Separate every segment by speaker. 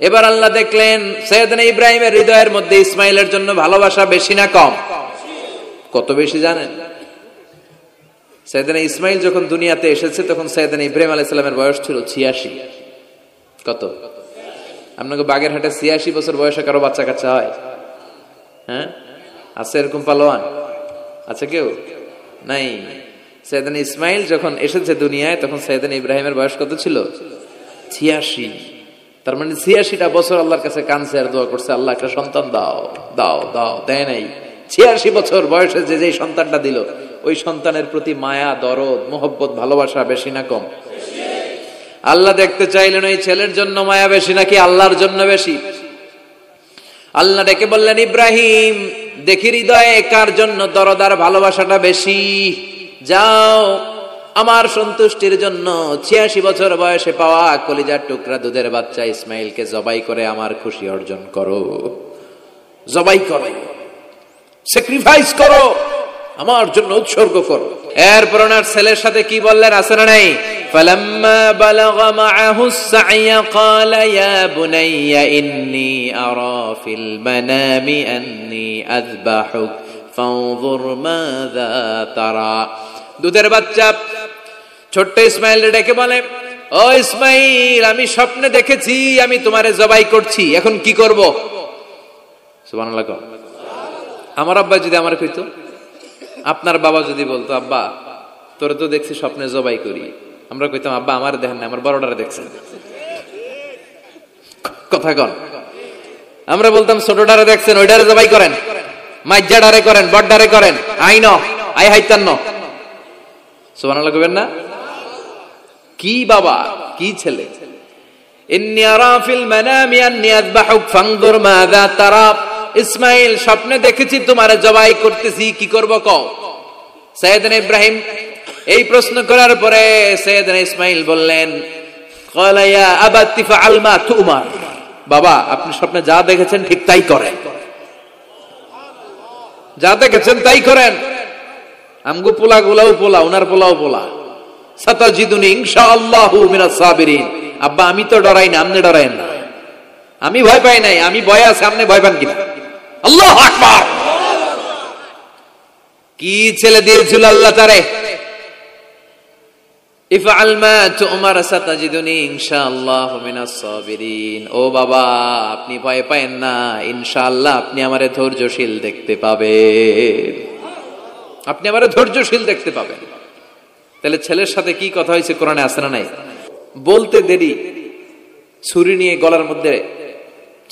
Speaker 1: এবার আল্লাহ দেখলেন সাইয়েদনা ইব্রাহিমের হৃদয়ের মধ্যে ইসমাইলের জন্য ভালোবাসা বেশি না কম? কত বেশি জানেন? সাইয়েদনা ইসমাইল যখন দুনিয়াতে এসেছে তখন সাইয়েদনা ইব্রাহিম আলাইহিস সালামের বয়স ছিল 86। কত? আপনাকে বাগেরহাটে 86 বছর বয়সে কারো বাচ্চা কাচ্চা হয়? হ্যাঁ, আছে এরকম পালোয়ান? আছে কেউ? নাই। সাইয়েদনা ইসমাইল যখন এসেছে দুনিয়ায় তখন সাইয়েদনা ইব্রাহিমের বয়স কত ছিল? 86। তার মানে 86টা বছর আল্লাহর কাছে কাঁদছে আর দোয়া করছে, আল্লাহ একটা সন্তান দাও দাও দাও, দেয় নাই। 86 বছর বয়সে যে সন্তানটা দিল ওই সন্তানের প্রতি মায়া, দরদ, মোহব্বত, ভালোবাসা বেশি না কম? আল্লাহ দেখতে চাইলেন ওই ছেলের জন্য মায়া বেশি নাকি আল্লাহর জন্য বেশি। আল্লাহ ডেকে বললেন, ইব্রাহিম দেখি হৃদয়ে কার জন্য দরদ আর ভালোবাসাটা বেশি। যাও আমার সন্তুষ্টির জন্য 86 বছর বয়সে পাওয়া কলিজার টুকরা দুধের বাচ্চা ইসমাইলকে জবাই করে আমার খুশি অর্জন করো। জবাই করো, স্যাক্রিফাইস করো, আমার জন্য উৎসর্গ করো। এরপর ওনার ছেলের সাথে কি বললেন আছে না নাই? ফালাম্মা বালাগা মাআহু আস-সা'য়া ক্বালা ইয়া বুনাইয়া ইন্নী আরা ফিল মানামি আন্নী আযবাহুক ফানজুর মাযা তারা। দুধের বাচ্চা ছোট্ট ইসমাইল ডেকে বলে, ও ইসমাইল, আমি স্বপ্নে দেখেছি আমি তোমারে জবাই করছি, এখন কি করব? সুবহানাল্লাহ। আমার আব্বা যদি আমার কইতো, আপনার বাবা যদি বলতো, আব্বা তোরে তো দেখছি স্বপ্নে জবাই করি, আমরা কইতাম, আব্বা আমার দেখেন না, আমার বড়টারে দেখছেন। কথা কন। আমরা বলতাম, ছোটটারে দেখছেন, ওইটারে জবাই করেন, মাইজ্জাডারে করেন, বড়ডারে করেন, আইন আই হাইতান্ন। সুবহানাল্লাহ কইবেন না? কি বাবা, কি ছেলে। ইন্নী আরা ফিল মানামি আন্নী আযবাহুক ফানজুর মাযা তারা। ইসমাইল স্বপ্নে দেখেছি তোমারে জবাই করতেছি, কি করব কও? সাইয়েদনা ইব্রাহিম এই প্রশ্ন করার পরে সাইয়েদনা ইসমাইল বললেন, ক্বালা ইয়া আবাতি ফাআল মা তুমার। বাবা আপনি স্বপ্নে যা দেখেছেন ঠিক তাই করেন, যা দেখেছেন তাই করেন। আমগো পোলা গুলাও পোলা, ওনার পোলাও পোলা। সাতাজিদুনি ইনশাআল্লাহু মিনাস সাবিরিন। আব্বা আমি তো ডরাই না, আপনি ডরায়েন না। আমি ভয় পাই নাই, আমি ভয় আছে, আপনি ভয় পান কিনা? আল্লাহু আকবার। কি ছেলে দিয়েছিল আল্লাহ তারে। ইফআল মা তুমার সাতাজিদুনি ইনশাআল্লাহু মিনাস সাবিরিন। ও বাবা আপনি ভয় পায়েন না, ইনশাআল্লাহ আপনি আমারে ধৈর্যশীল দেখতে পাবেন, আপনি আমারে ধৈর্যশীল দেখতে পাবেন। তাহলে ছেলের সাথে কি কথা হয়েছে কোরআনে আছে না নাই? বলতে দেরি, ছুরি নিয়ে গলার মধ্যে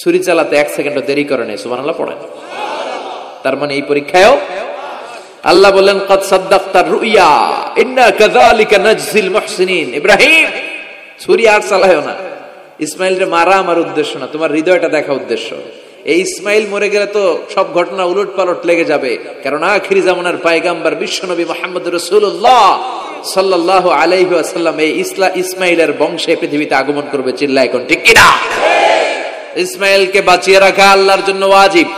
Speaker 1: ছুরি চালাতে 1 সেকেন্ডও দেরি করে নাই। সুবহানাল্লাহ পড়েন। তার মানে এই পরীক্ষায়ও আল্লাহ বললেন, ক্বাদ সাদ্দাকতার রুইয়া ইন্না কাযালিকা নাজজিল মুহসিনিন। ইব্রাহিম ছুরি আর চালায়ও না, ইসমাইলরে মারা আমার উদ্দেশ্য না, তোমার হৃদয়টা দেখা উদ্দেশ্য। এই ইসমাইল মরে গেলে তো সব ঘটনা উলট পালট লেগে যাবে, কারণ আখিরি জামানার পয়গম্বর বিশ্বনবী মুহাম্মদ রাসূলুল্লাহ সাল্লাল্লাহু আলাইহি ওয়াসাল্লাম এই ইসমাইলের বংশে পৃথিবীতে আগমন করবে। চিল্লায় কোন ঠিক কিনা? ইসমাইলকে বাঁচিয়ে রাখা আল্লাহর জন্য ওয়াজিব,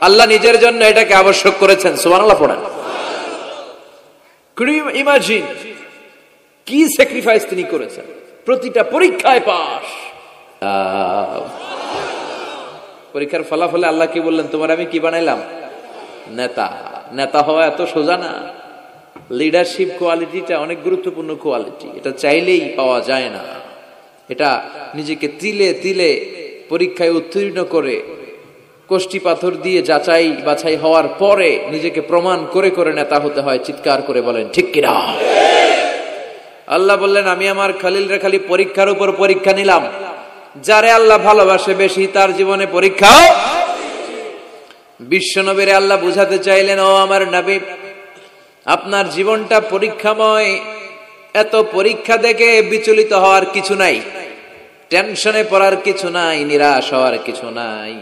Speaker 1: আল্লাহ নিজের জন্য এটাকে আবশ্যক করেছেন। সুবহানাল্লাহ পড়েন। কুড ইউ ইমাজিন কি স্যাক্রিফাইস তিনি করেছেন, প্রতিটা পরীক্ষায় পাস। পরীক্ষার ফলাফলে আল্লাহ কি বললেন, তোমার আমি কি বানাইলাম? নেতা। নেতা হওয়া এত সোজা না। লিডারশিপ কোয়ালিটিটা অনেক গুরুত্বপূর্ণ কোয়ালিটি, এটা চাইলেই পাওয়া যায় না। এটা নিজেকে তিলে তিলে পরীক্ষায় উত্তীর্ণ করে, কষ্টি পাথর দিয়ে যাচাই বাছাই হওয়ার পরে নিজেকে প্রমাণ করে করে নেতা হতে হয়। চিৎকার করে বলেন ঠিক কিনা? আল্লাহ বললেন, আমি আমার খলিল রে খালি পরীক্ষার উপর পরীক্ষা নিলাম। যারে আল্লাহ ভালোবাসে বেশি তার জীবনে পরীক্ষাও। বিশ্ব নবীরে আল্লাহ বুঝাতে চাইলেন, ও আমার নবী আপনার জীবনটা পরীক্ষাময়, এত পরীক্ষা দেখে বিচলিত হওয়ার কিছু নাই, টেনশনে পড়ার কিছু নাই, নিরাশ হওয়ার কিছু নাই।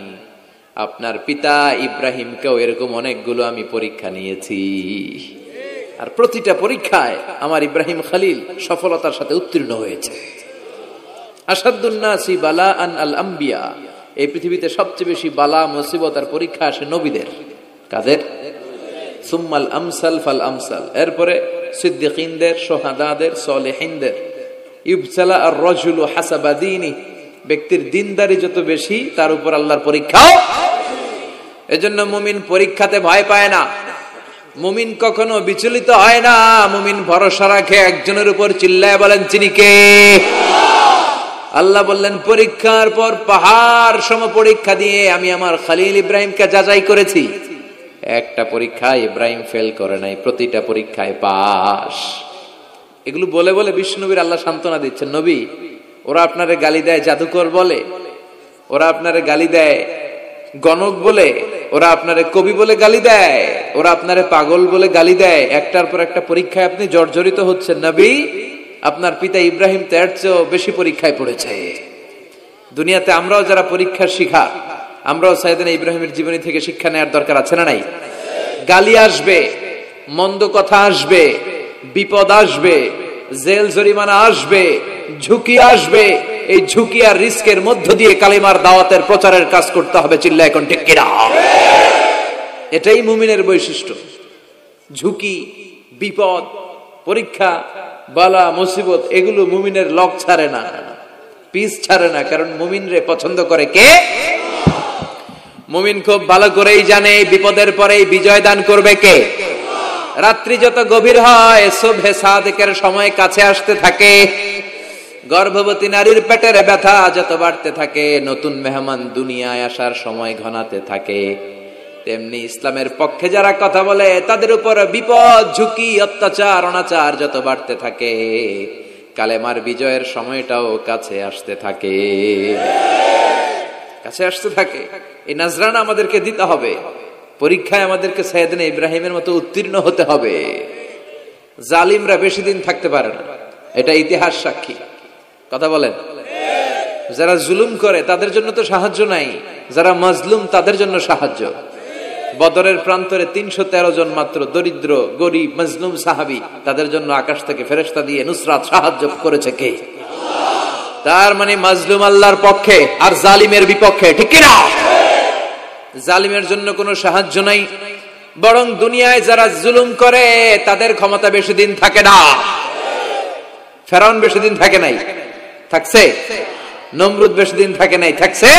Speaker 1: আপনার পিতা ইব্রাহিমকেও এরকম অনেকগুলো আমি পরীক্ষা নিয়েছি, আর প্রতিটা পরীক্ষায় আমার ইব্রাহিম খলিল সফলতার সাথে উত্তীর্ণ হয়েছে। আসাদুন নাসি বালাআন আল আম্বিয়া। এই পৃথিবীতে সবচেয়ে বেশি বালা মুসিবত আর পরীক্ষা আসে নবীদের। কাদের? সুম্মাল আমসাল ফাল আমসাল। এরপরে সিদ্দিকিনদের, শুহাদাদের, সালেহিনদের। ইবতালা আর রাজুলু হাসাবা দীনি। ব্যক্তির দিনদারি যত বেশি তার উপর আল্লাহর পরীক্ষাও। এজন্য মুমিন পরীক্ষাতে ভয় পায় না, মুমিন কখনো বিচলিত হয় না, মুমিন ভরসা রাখে একজনের উপর। চিল্লায় বলেন তিনি কে? আল্লাহ বললেন পরীক্ষার পর পাহাড় সম পরীক্ষা দিয়ে আমি আমার খলিল ইব্রাহিমকে যাচাই করেছি। একটা পরীক্ষায় ইব্রাহিম ফেল করে নাই, প্রতিটা পরীক্ষায় পাস। এগুলো বলে বলে বিষ্ণুনবীর আল্লাহ সান্ত্বনা দিচ্ছেন, নবী ওরা আপনারে গালি দেয় জাদুকর বলে, ওরা আপনারে গালি দেয় গণক বলে, ওরা আপনারে কবি বলে গালি দেয়, ওরা আপনারে পাগল বলে গালি দেয়, একটার পর একটা পরীক্ষায় আপনি জর্জরিত হচ্ছেন। নবী আপনার পিতা ইব্রাহিম তো এর চেয়েও বেশি পরীক্ষায় পড়েছে। দুনিয়াতে আমরাও যারা পরীক্ষার শিখা, আমরাও সাইয়েদনা ইব্রাহিমের জীবনী থেকে শিক্ষা নেওয়ার দরকার আছে না নাই? গালি আসবে, মন্দ কথা আসবে, বিপদ আসবে, জেল জরিমানা আসবে, ঝুঁকি আসবে। এই ঝুঁকি আর রিস্কের মধ্য দিয়ে কালিমার দাওয়াতের প্রচারের কাজ করতে হবে। চিল্লা এখন ঠিক কিনা? এটাই মুমিনের বৈশিষ্ট্য। ঝুঁকি, বিপদ, পরীক্ষা, বালা, মুসিবত এগুলো মুমিনের লক ছাড়ে না, পিস ছাড়ে না। কারণ মুমিনরে পছন্দ করে কে? মুমিন খুব ভালো করেই জানে বিপদের পরেই বিজয় দান করবে কে। রাত্রি যত গভীর হয় সুবহে সাদিকের সময় কাছে আসতে থাকে, গর্ভবতী নারীর পেটের ব্যথা যত বাড়তে থাকে, নতুন মেহমান দুনিয়ায় আসার সময় ঘনাতে থাকে, তেমনি ইসলামের পক্ষে যারা কথা বলে তাদের উপর বিপদ, ঝুঁকি, অত্যাচার, অনাচার যত বাড়তে থাকে, কালেমার বিজয়ের সময়টাও কাছে আসতে থাকে, কাছে আসতে থাকে। এই নাজরানা আমাদেরকে দিতে হবে। পরীক্ষায় আমাদেরকে সাইয়েদনা ইব্রাহিমের মতো উত্তীর্ণ হতে হবে। জালিমরা বেশি দিন থাকতে পারে না, এটা ইতিহাস সাক্ষী। কথা বলেন? যারা জুলুম করে তাদের জন্য তো সাহায্য নাই, যারা মাজলুম তাদের জন্য সাহায্য। বদরের প্রান্তরে 313 জন মাত্র দরিদ্র, গরিব, মাজলুম সাহাবী, তাদের জন্য আকাশ থেকে ফেরেশতা দিয়ে নুসরাত সাহায্য করেছে কে? তার মানে মাজলুম আল্লাহর পক্ষে আর জালিমের বিপক্ষে, ঠিক কি না? জালিমের জন্য কোনো সাহায্য নাই, বরং দুনিয়ায় যারা জুলুম করে তাদের ক্ষমতা বেশি দিন থাকে না। ফেরাউন বেশি দিন থাকে নাই, থাকছে? নমরুদ বেশি দিন থাকে নাই, থাকছে?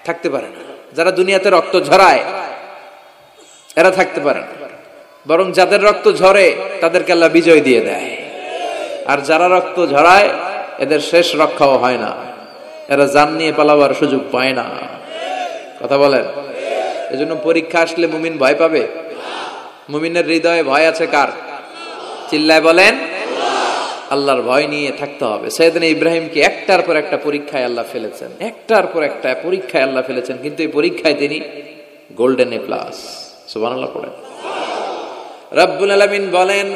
Speaker 1: থাকতে পারে না। যারা দুনিয়াতে রক্ত ঝরায় এরা থাকতে পারে না, বরং যাদের রক্ত ঝরে তাদেরকে আল্লাহ বিজয় দিয়ে দেয়। আর যারা রক্ত ঝরায় এদের শেষ রক্ষাও হয় না, এরা জান নিয়ে পালাবার সুযোগ পায় না। কথা বলেন? এজন্য পরীক্ষা আসলে মুমিন ভয় পাবে? মুমিনের হৃদয়ে ভয় আছে কার? চিল্লায় বলেন। আল্লাহর ভয় নিয়ে থাকতে হবে। সাইয়েদনা ইব্রাহিমকে একটার পর একটা পরীক্ষায় আল্লাহ ফেলেছেন, একটার পর একটা পরীক্ষায় আল্লাহ ফেলেছেন, কিন্তু এই পরীক্ষায় তিনি গোল্ডেন এ প্লাস। সুবহানাল্লাহ পড়েন। রব্বুল আলামিন বলেন,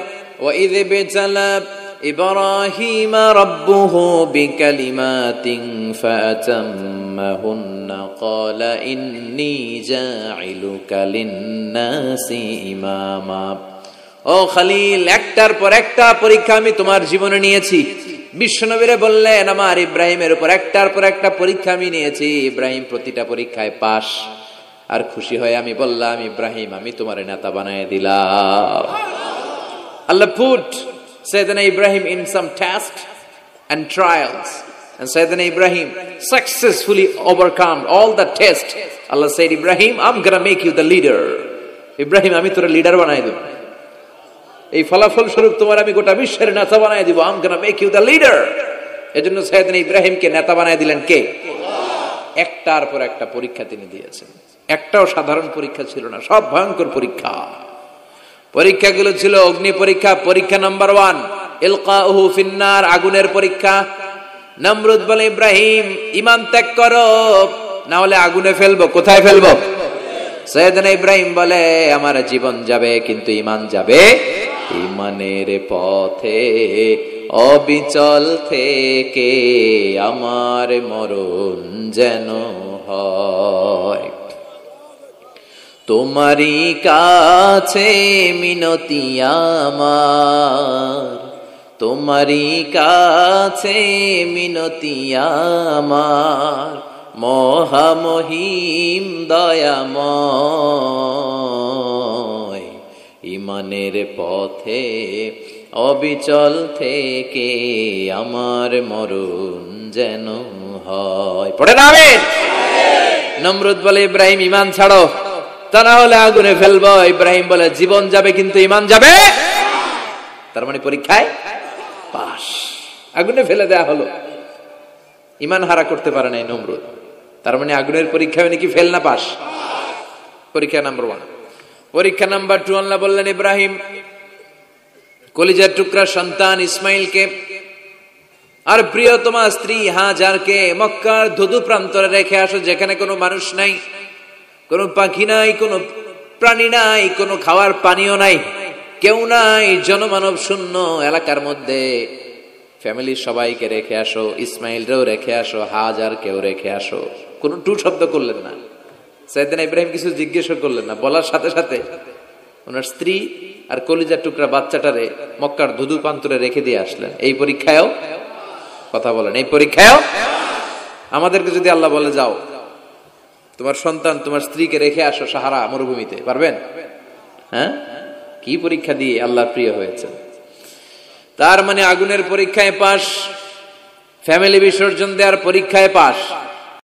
Speaker 1: ওয়া ইয বিতালা ইব্রাহিম রাব্বুহু বিকালিমাতিন ফাতাম্মাহুন্না ক্বালা ইন্নী জাইলুকা লিন-নাসি ইমামা। ও খলিল, একটার পর একটা পরীক্ষা আমি তোমার জীবনে নিয়েছি। বিশ্বনবীরে বললেন আমার ইব্রাহিমের উপর একটার পর একটা পরীক্ষা আমি নিয়েছি, ইব্রাহিম প্রতিটা পরীক্ষায় পাস। আর খুশি হয়ে আমি বললাম, ইব্রাহিম আমি তোমার নেতা বানায় দিলাম। আল্লাহ put Sayyidina Ibrahim in some tests and trials, and Sayyidina Ibrahim successfully overcome all the tests. Allah said, Ibrahim, I'm gonna make you the leader. Ibrahim আমি তোর লিডার বানাই দেব, এই ফলাফল স্বরূপ তোমার আমি গোটা বিশ্বের নেতা বানাই দিব। I'm gonna make you the leader. এজন্য সাইয়েদনা ইব্রাহিমকে নেতা বানাই দিলেন কে? একটার পর একটা পরীক্ষা তিনি দিয়েছেন। একটাও সাধারণ পরীক্ষা ছিল না, সব ভয়ঙ্কর পরীক্ষা। পরীক্ষাগুলো ছিল অগ্নি পরীক্ষা। পরীক্ষা নাম্বার 1 ইলকাউহু ফিন্নার, আগুনের পরীক্ষা। নমরুদ বলে, ইব্রাহিম ঈমান ত্যাগ করো, না হলে আগুনে ফেলবো। কোথায় ফেলবো? সাইয়েদনা ইব্রাহিম বলে, আমার জীবন যাবে কিন্তু ঈমান যাবে। ঈমানের পথে অবিচল থেকে আমার মরণ যেন হয়। তোমারই কাছে মিনতি আমার, তোমারই কাছে মিনতি আমার, মহামহিম দয়াময়। ঈমানের পথে অবিচল থেকে আমার মরণ যেন হয়। পড়ে না আমিন। নমরুদ বলে ইব্রাহিম ঈমান ছাড়ো, তা না হলে আগুনে ফেলবো। ইব্রাহিম বলে জীবন যাবে কিন্তু ঈমান যাবে। তার মানে পরীক্ষায় পাস, আগুনে ফেলে দেয়া হলো, ঈমান হারা করতে পারে নাই নমরুদ। তার মানে আগুনের পরীক্ষা নাকি ফেল না পাস? পরীক্ষা নাম্বার 1। পরীক্ষা নাম্বার 2 আল্লাহ বললেন ইব্রাহিম কলিজার টুকরা সন্তান ইসমাইলকে আর প্রিয়তমা স্ত্রী হাজারকে মক্কার ধুধু প্রান্তরে রেখে আসো, যেখানে কোনো মানুষ নাই, কোনো পাখি নাই, কোনো প্রাণী নাই, কোনো খাওয়ার পানিও নাই, কেউ নাই, জনমানব শূন্য এলাকার মধ্যে ফ্যামিলির সবাইকে রেখে আসো, ইসমাইলরেও রেখে আসো, হাজারকেও রেখে আসো। কোনো টু শব্দ করলেন না। সাইয়েদনা ইব্রাহিম কিছু জিজ্ঞেসও করলেন না, বলার সাথে সাথে ওনার স্ত্রী আর কলিজার টুকরা বাচ্চাটারে মক্কার ধুধু প্রান্তরে রেখে দিয়ে আসলেন। এই পরীক্ষায়ও কথা বলেন, এই পরীক্ষায়ও আমাদেরকে যদি আল্লাহ বলে যাও তোমার সন্তান তোমার স্ত্রীকে রেখে আসো সাহারা মরুভূমিতে, পারবেন? হ্যাঁ, কি পরীক্ষা দিয়ে আল্লাহ প্রিয় হয়েছে। তার মানে আগুনের পরীক্ষায় পাস, ফ্যামিলি বিসর্জন দেওয়ার পরীক্ষায় পাস,